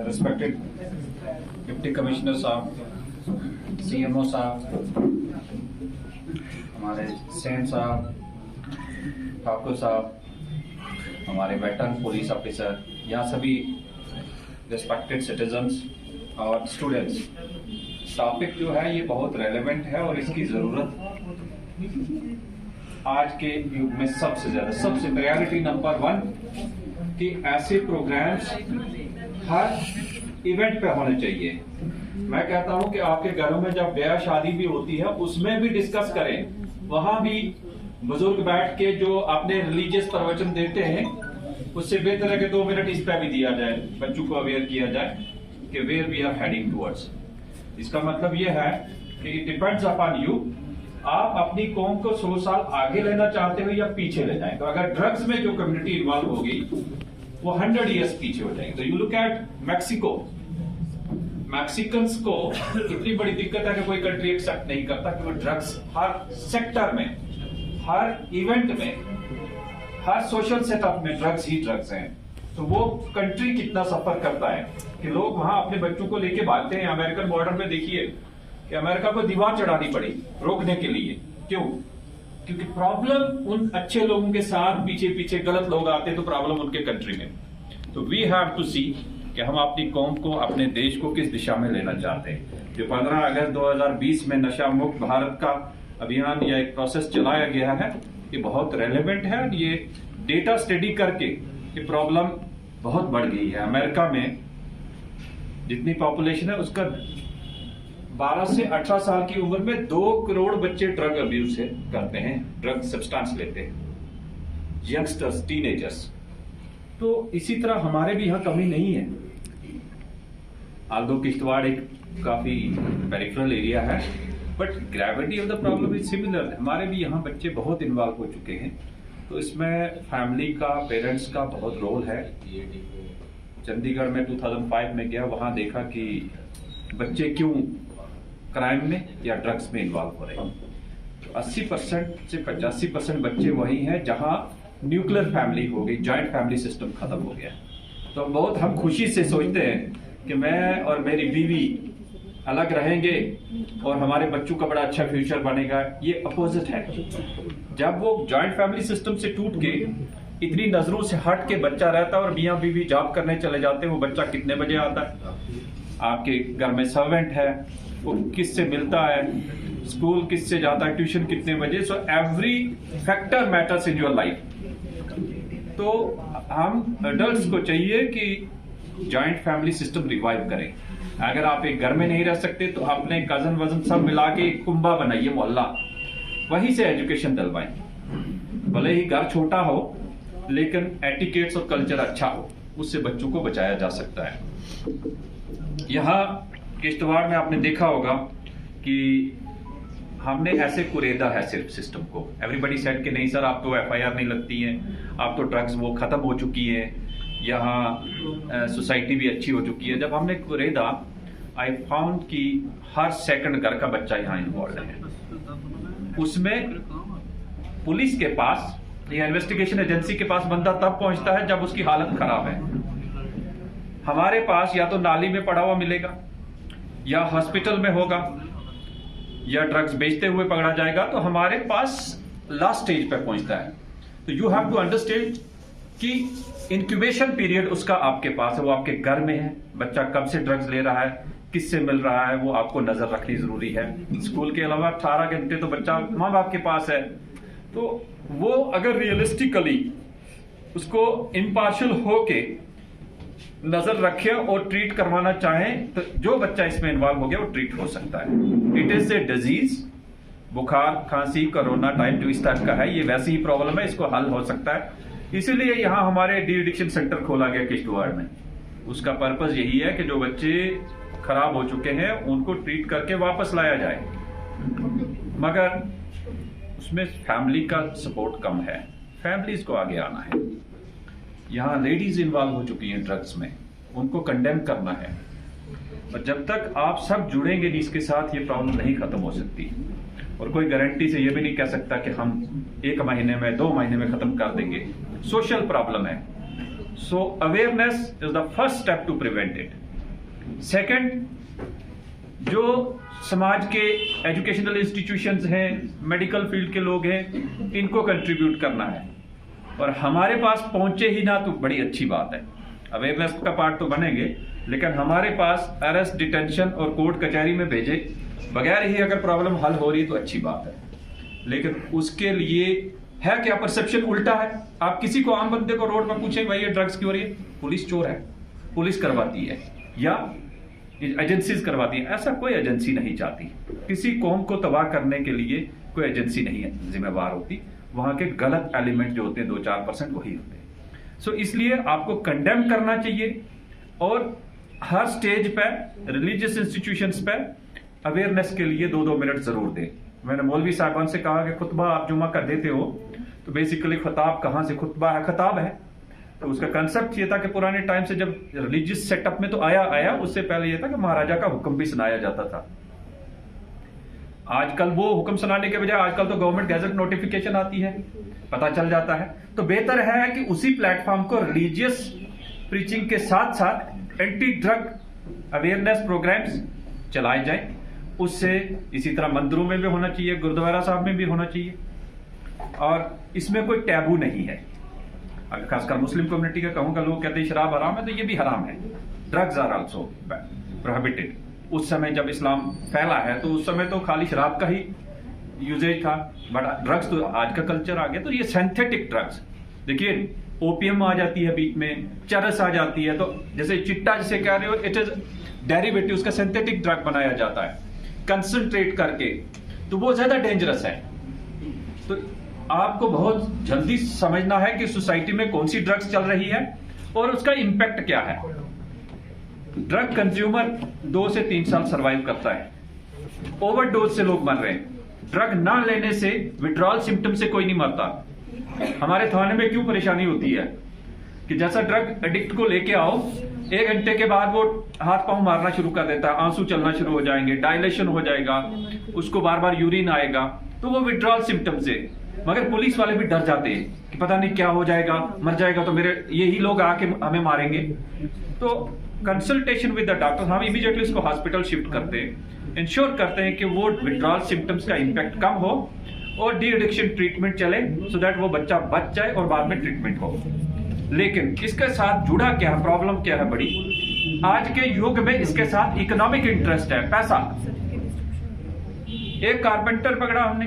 respected deputy commissioner साहब, CMO साहब, हमारे सेन साहब, ठाकुर साहब, हमारे वेटरन पुलिस ऑफिसर, यहाँ सभी रिस्पेक्टेड सिटीजन्स और स्टूडेंट्स, टॉपिक जो है ये बहुत रेलेवेंट है और इसकी ज़रूरत आज के युग में सबसे प्रायोरिटी नंबर 1 कि ऐसे प्रोग्राम्स हर इवेंट पे होने चाहिए। मैं कहता हूं कि आपके घरों में जब ब्याह शादी भी होती है उसमें भी डिस्कस करें, वहां भी बुजुर्ग बैठ के जो अपने रिलीजियस प्रवचन देते हैं उससे बेहतर है कि 2 मिनट इस पे भी दिया जाए, बच्चों को अवेयर किया जाए कि where we are heading towards. इसका मतलब यह है कि इट डिपेंड्स अपॉन यू, आप अपनी कौम को 100 साल आगे लेना चाहते हो या पीछे ले जाएं। तो अगर ड्रग्स में जो कम्युनिटी इन्वॉल्व होगी वो 100 ईयर्स पीछे हो जाएंगे। तो you look at Mexico, Mexicans को इतनी बड़ी दिक्कत है कि कोई कंट्री एक्सेप्ट नहीं करता कि वो ड्रग्स हर सेक्टर में, हर इवेंट में, हर सोशल सेटअप में ड्रग्स ही ड्रग्स हैं। तो वो कंट्री कितना सफर करता है कि लोग वहां अपने बच्चों को लेके भागते हैं। अमेरिकन बॉर्डर पे देखिए कि अमेरिका को दीवार चढ़ानी पड़ी रोकने के लिए। क्यों? क्योंकि प्रॉब्लम उन अच्छे लोगों के साथ पीछे पीछे गलत लोग आते तो प्रॉब्लम उनके कंट्री में। तो वी हैव टू सी कि हम अपनी कौम को, अपने देश को किस दिशा में लेना चाहते हैं। जो 15 अगस्त 2020 में नशा मुक्त भारत का अभियान या एक प्रोसेस चलाया गया है, ये बहुत रेलेवेंट है। ये डेटा स्टडी करके ये प्रॉब्लम बहुत बढ़ गई है। अमेरिका में जितनी पॉपुलेशन है उसका 12 से 18 साल की उम्र में 2 करोड़ बच्चे ड्रग अब्यूज से करते हैं, ड्रग सब्सटेंस लेते हैं, यंगस्टर्स, टीनेजर्स। तो इसी तरह हमारे भी यहाँ कमी नहीं है। आल्दो किश्तवाड़ एक काफी पेरिफेरल एरिया है, but gravity of the problem is similar. हमारे भी यहाँ बच्चे बहुत इन्वॉल्व हो चुके हैं। तो इसमें फैमिली का, पेरेंट्स का बहुत रोल है। चंडीगढ़ में 2005 में गया, वहां देखा कि बच्चे क्यों क्राइम में या ड्रग्स में इन्वॉल्व हो रहे हैं। तो 80% से 85% बच्चे वही हैं जहां न्यूक्लियर फैमिली हो गई, जॉइंट फैमिली सिस्टम खत्म हो गया। तो बहुत हम खुशी से सोचते हैं कि मैं और मेरी बीवी अलग रहेंगे और हमारे बच्चों का बड़ा अच्छा फ्यूचर बनेगा। ये अपोजिट है। जब वो जॉइंट फैमिली सिस्टम से टूट के इतनी नजरों से हट के बच्चा रहता है और मियाँ बीवी जॉब करने चले जाते हैं, वो बच्चा कितने बजे आता है, आपके घर में सर्वेंट है, वो किससे मिलता है, स्कूल किससे जाता है, ट्यूशन कितने बजे। So every factor matters in your life. तो हम एडल्ट्स को चाहिए कि जॉइंट फैमिली सिस्टम रिवाइव करें। अगर आप एक घर में नहीं रह सकते तो अपने कजन वजन सब मिला के एक कुंबा बनाइए, मोहल्ला, वहीं से एजुकेशन दिलवाएं। भले ही घर छोटा हो लेकिन एटिकेट्स और कल्चर अच्छा हो, उससे बच्चों को बचाया जा सकता है। यहाँ किश्तवाड़ में आपने देखा होगा कि हमने ऐसे कुरेदा है सिर्फ सिस्टम को। एवरीबडी सेड कि नहीं सर, आप तो FIR नहीं लगती हैं, आप तो ड्रग्स वो खत्म हो चुकी है, यहाँ सोसाइटी भी अच्छी हो चुकी है। जब हमने कुरेदा, आई फाउंड कि हर सेकंड घर का बच्चा यहाँ इन्वॉल्व है। उसमें पुलिस के पास या इन्वेस्टिगेशन एजेंसी के पास बंदा तब पहुंचता है जब उसकी हालत खराब है। हमारे पास या तो नाली में पड़ा हुआ मिलेगा, या हॉस्पिटल में होगा, या ड्रग्स बेचते हुए पकड़ा जाएगा। तो हमारे पास लास्ट स्टेज पे पहुंचता है। तो यू हैव टू अंडरस्टैंड कि इंक्यूबेशन पीरियड उसका आपके पास है, वो आपके घर में है। बच्चा कब से ड्रग्स ले रहा है, किससे मिल रहा है, वो आपको नजर रखनी जरूरी है। स्कूल के अलावा 18 घंटे तो बच्चा माँ बाप के पास है। तो वो अगर रियलिस्टिकली उसको इम्पार्शियल होके नजर रखे और ट्रीट करवाना चाहें तो जो बच्चा इसमें इन्वॉल्व हो गया वो ट्रीट हो सकता है। इट इज ए डिजीज, बुखार, खांसी, कोरोना टाइप जो इस टाइप का है, ये वैसी ही प्रॉब्लम है, इसको हल हो सकता है। इसीलिए यहाँ हमारे डी एडिक्शन सेंटर खोला गया किश्तवाड़ में। उसका पर्पस यही है कि जो बच्चे खराब हो चुके हैं उनको ट्रीट करके वापस लाया जाए, मगर उसमें फैमिली का सपोर्ट कम है। फैमिलीज को आगे आना है। यहाँ लेडीज इन्वॉल्व हो चुकी हैं ड्रग्स में, उनको कंडेम करना है। और जब तक आप सब जुड़ेंगे नहीं इसके साथ, ये प्रॉब्लम नहीं खत्म हो सकती। और कोई गारंटी से ये भी नहीं कह सकता कि हम 1 महीने में 2 महीने में खत्म कर देंगे। सोशल प्रॉब्लम है। So awareness is the first step to prevent it. Second, जो समाज के एजुकेशनल इंस्टीट्यूशंस हैं, मेडिकल फील्ड के लोग हैं, इनको कंट्रीब्यूट करना है। और हमारे पास पहुंचे ही ना तो बड़ी अच्छी बात है, अवेयरनेस का पार्ट तो बनेंगे, लेकिन हमारे पास अरेस्ट, डिटेंशन और कोर्ट कचहरी में भेजे बगैर ही अगर प्रॉब्लम हल हो रही तो अच्छी बात है। लेकिन उसके लिए है क्या, परसेप्शन उल्टा है। आप किसी को, आम बंदे को रोड पर पूछें भाई ये ड्रग्स की हो रही है, पुलिस चोर है, पुलिस करवाती है या एजेंसीज करवाती है। ऐसा कोई एजेंसी नहीं चाहती। किसी कौम को तबाह करने के लिए कोई एजेंसी नहीं है जिम्मेवार होती। वहां के गलत एलिमेंट जो होते हैं 2-4% वही होते हैं। सो इसलिए आपको कंडेम करना चाहिए और हर स्टेज पे, रिलीजियस इंस्टीट्यूशंस पे अवेयरनेस के लिए 2-2 मिनट जरूर दें। मैंने मौलवी साहबान से कहा कि खुतबा आप जुमा का देते हो तो बेसिकली खताब कहां से, खुतबा है, खताब है। तो उसका कंसेप्ट ये था कि पुराने टाइम से जब रिलीजियस सेटअप में तो आया, उससे पहले ये था कि महाराजा का हुक्म भी सुनाया जाता था। आजकल वो हुक्म सुनाने के बजाय आजकल तो गवर्नमेंट गैजेट नोटिफिकेशन आती है, पता चल जाता है। तो बेहतर है कि उसी प्लेटफॉर्म को रिलीजियस प्रीचिंग के साथ साथ एंटी ड्रग अवेयरनेस प्रोग्राम्स चलाए जाएं। उससे इसी तरह मंदिरों में भी होना चाहिए, गुरुद्वारा साहब में भी होना चाहिए, और इसमें कोई टैबू नहीं है। खासकर मुस्लिम कम्युनिटी का कहूंगा, लोग कहते हैं शराब हराम है, तो ये भी हराम है। Drugs are also prohibited. उस समय जब इस्लाम फैला है तो उस समय तो खाली शराब का ही यूजेज था, बट ड्रग्स तो आज का कल्चर आ गया। तो ये सिंथेटिक ड्रग्स, देखिए ओपियम आ जाती है बीच में, चरस आ जाती है, तो जैसे चिट्टा जिसे कह रहे हो, इट इज डेरिवेटिव, उसका सिंथेटिक ड्रग बनाया जाता है कंसंट्रेट करके, तो वो ज्यादा डेंजरस है। तो आपको बहुत जल्दी समझना है कि सोसाइटी में कौन सी ड्रग्स चल रही है और उसका इंपैक्ट क्या है। ड्रग कंज्यूमर 2 से 3 साल सरवाइव करता है, ओवरडोज से लोग मर रहे हैं। ड्रग ना लेने से, विड्रॉल सिम्टम से कोई नहीं मरता। हमारे थाने में क्यों परेशानी होती है कि जैसा ड्रग एडिक्ट को लेके आओ, 1 घंटे के बाद वो हाथ पांव मारना शुरू कर देता है, आंसू चलना शुरू हो जाएंगे, डायलेशन हो जाएगा, उसको बार बार यूरिन आएगा, तो वो विड्रॉल सिम्टम से। मगर पुलिस वाले भी डर जाते हैं कि पता नहीं क्या हो जाएगा, मर जाएगा तो मेरे यही लोग आके हमें मारेंगे। तो कंसल्टेशन विद द डॉक्टर, हम इमीडिएटली उसको हॉस्पिटल शिफ्ट करते हैं, इंश्योर करते हैं कि वो विड्रॉल सिम्टम्स का इंपैक्ट कम हो और डी एडिक्शन ट्रीटमेंट चले, सो दैट वो बच्चा बच जाए और बाद में ट्रीटमेंट हो। लेकिन इसके साथ जुड़ा क्या है, प्रॉब्लम क्या है बड़ी, आज के युग में इसके साथ इकोनॉमिक इंटरेस्ट है, पैसा। एक कारपेंटर पकड़ा हमने,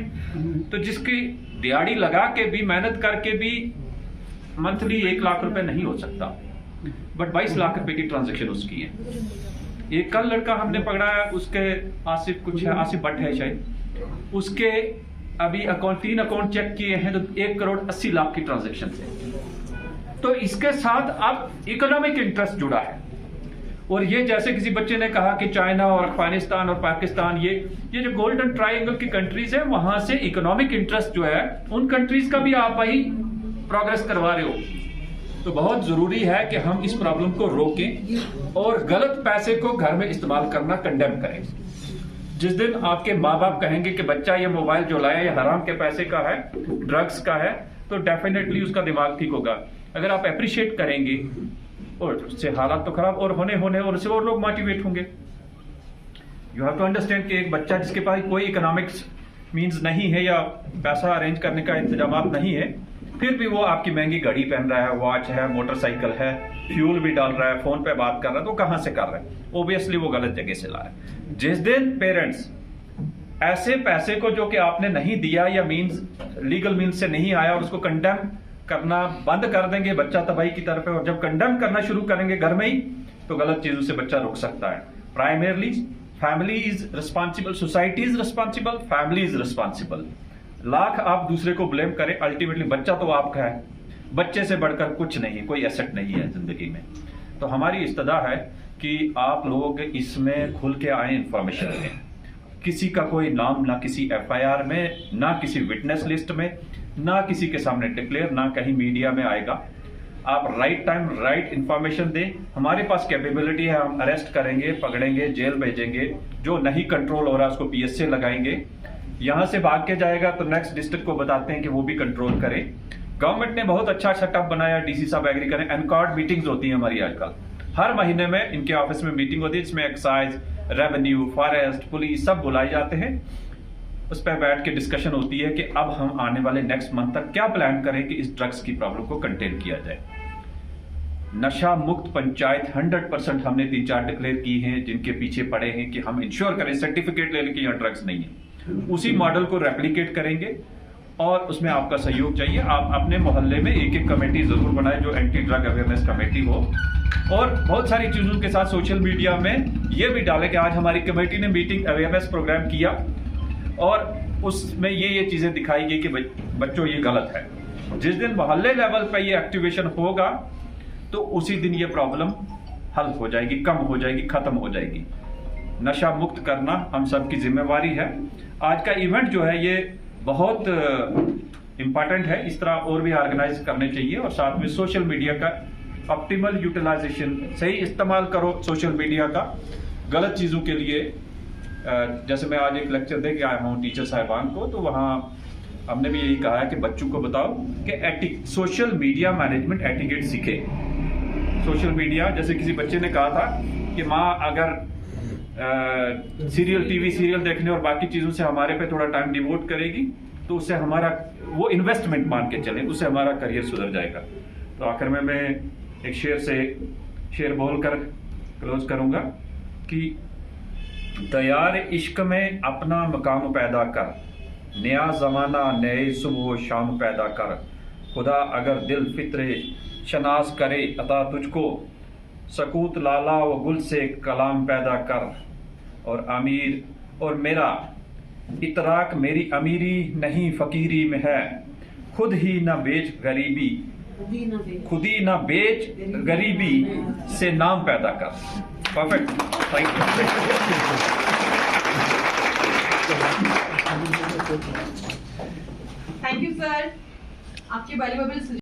तो जिसकी दिहाड़ी लगा के भी, मेहनत करके भी मंथली 1 लाख रुपए नहीं हो सकता, बट 22 लाख रुपए की ट्रांजैक्शन उसकी है। एक कल लड़का हमने पकड़ा है, उसके आसिफ कुछ है, आसिफ भट्ट है शायद, उसके अभी अकाउंट 3 अकाउंट चेक किए हैं तो 1 करोड़ 80 लाख की ट्रांजैक्शन है। तो इसके साथ अब इकोनॉमिक इंटरेस्ट जुड़ा है। और ये जैसे किसी बच्चे ने कहा कि चाइना और अफगानिस्तान और पाकिस्तान, ये जो गोल्डन ट्रायंगल की कंट्रीज है, वहां से इकोनॉमिक इंटरेस्ट जो है उन कंट्रीज का भी आप वही प्रोग्रेस करवा रहे हो। तो बहुत जरूरी है कि हम इस प्रॉब्लम को रोकें और गलत पैसे को घर में इस्तेमाल करना कंडेम करें। जिस दिन आपके माँ बाप कहेंगे कि बच्चा ये मोबाइल जो लाया ये हराम के पैसे का है, ड्रग्स का है, तो डेफिनेटली उसका दिमाग ठीक होगा। अगर आप अप्रिशिएट करेंगे और उससे हालात तो खराब और होने और उससे और लोग मोटिवेट होंगे। यू हैव टू अंडरस्टैंड कि एक बच्चा जिसके पास कोई इकोनॉमिक्स मींस नहीं है या पैसा अरेंज करने का इंतजाम नहीं है, फिर भी वो आपकी महंगी घड़ी पहन रहा है, वॉच है, मोटरसाइकिल है, फ्यूल भी डाल रहा है, फोन पे बात कर रहा है, तो कहां से कर रहा है? ओबियसली वो गलत जगह से ला रहा है। जिस दिन पेरेंट्स ऐसे पैसे को जो कि आपने नहीं दिया या मींस लीगल मींस से नहीं आया और उसको कंडेम करना बंद कर देंगे, बच्चा तबाही की तरफ है। और जब कंडेम करना शुरू करेंगे घर में ही, तो गलत चीजों से बच्चा रुक सकता है। Primarily family is responsible, society is responsible, family is responsible. Lakh आप दूसरे को ब्लेम करें, अल्टीमेटली बच्चा तो आपका है। बच्चे से बढ़कर कुछ नहीं, कोई एसेट नहीं है जिंदगी में। तो हमारी इस्तदा है कि आप लोग इसमें खुल के आए, इंफॉर्मेशन दें। किसी का कोई नाम ना किसी एफआईआर में, ना किसी विटनेस लिस्ट में, ना किसी के सामने डिक्लेयर, ना कहीं मीडिया में आएगा। आप राइट टाइम राइट इंफॉर्मेशन दें। हमारे पास कैपेबिलिटी है, हम अरेस्ट करेंगे, पकड़ेंगे, जेल भेजेंगे। जो नहीं कंट्रोल हो रहा उसको पीएसए लगाएंगे। यहां से भाग के जाएगा तो नेक्स्ट डिस्ट्रिक्ट को बताते हैं कि वो भी कंट्रोल करे। गवर्नमेंट ने बहुत अच्छा सेटअप बनाया, डीसी साहब एग्री करें, एनकॉर्ड मीटिंग्स होती हैं हमारी आजकल, हर महीने में इनके ऑफिस में मीटिंग होती है, जिसमें एक्साइज, रेवेन्यू, फॉरेस्ट, पुलिस सब बुलाए जाते हैं। उस पर बैठ के डिस्कशन होती है कि अब हम आने वाले नेक्स्ट मंथ तक क्या प्लान करें कि इस ड्रग्स की प्रॉब्लम को कंटेन किया जाए। नशा मुक्त पंचायत 100% हमने 3-4 डिक्लेयर की हैं, जिनके पीछे पड़े हैं कि हम इंश्योर करें, सर्टिफिकेट ले लें कि यहाँ ड्रग्स नहीं है। उसी मॉडल को रेप्लिकेट करेंगे और उसमें आपका सहयोग चाहिए। आप अपने मोहल्ले में एक कमेटी जरूर बनाएं जो एंटी ड्रग अवेयरनेस कमेटी हो, और बहुत सारी चीजों के साथ सोशल मीडिया में ये भी डालें कि आज हमारी कमेटी ने मीटिंग अवेयरनेस प्रोग्राम किया और उसमें ये चीजें दिखाई गई कि बच्चों ये गलत है। जिस दिन मोहल्ले लेवल पर ये एक्टिवेशन होगा तो उसी दिन ये प्रॉब्लम हल हो जाएगी, कम हो जाएगी, खत्म हो जाएगी। नशा मुक्त करना हम सबकी जिम्मेवारी है। आज का इवेंट जो है ये बहुत इंपॉर्टेंट है, इस तरह और भी ऑर्गेनाइज करने चाहिए। और साथ में सोशल मीडिया का ऑप्टिमल यूटिलाइजेशन, सही इस्तेमाल करो सोशल मीडिया का गलत चीजों के लिए। जैसे मैं आज एक लेक्चर दे के आया हूँ टीचर साहिबान को, तो वहाँ हमने भी यही कहा है कि बच्चों को बताओ कि सोशल मीडिया मैनेजमेंट एटिकेट सीखे। सोशल मीडिया, जैसे किसी बच्चे ने कहा था कि माँ अगर टीवी सीरियल देखने और बाकी चीजों से हमारे पे थोड़ा टाइम डिवोट करेगी तो उससे हमारा वो इन्वेस्टमेंट मान के चले, उससे हमारा करियर सुधर जाएगा। तो आखिर में मैं एक शेर बोलकर क्लोज करूंगा कि तैयार इश्क में अपना मकाम पैदा कर, नया जमाना नए सुबह शाम पैदा कर, खुदा अगर दिल फित्रे शनास करे अता तुझको, सकूत लाला व गुल से कलाम पैदा कर, और अमीर और मेरा इतराक मेरी अमीरी नहीं फकीरी में है, खुद ही न बेच गरीबी, खुद ही न बेच गरीबी से नाम पैदा कर। परफेक्ट, थैंक यू सर, आपके वैल्यूएबल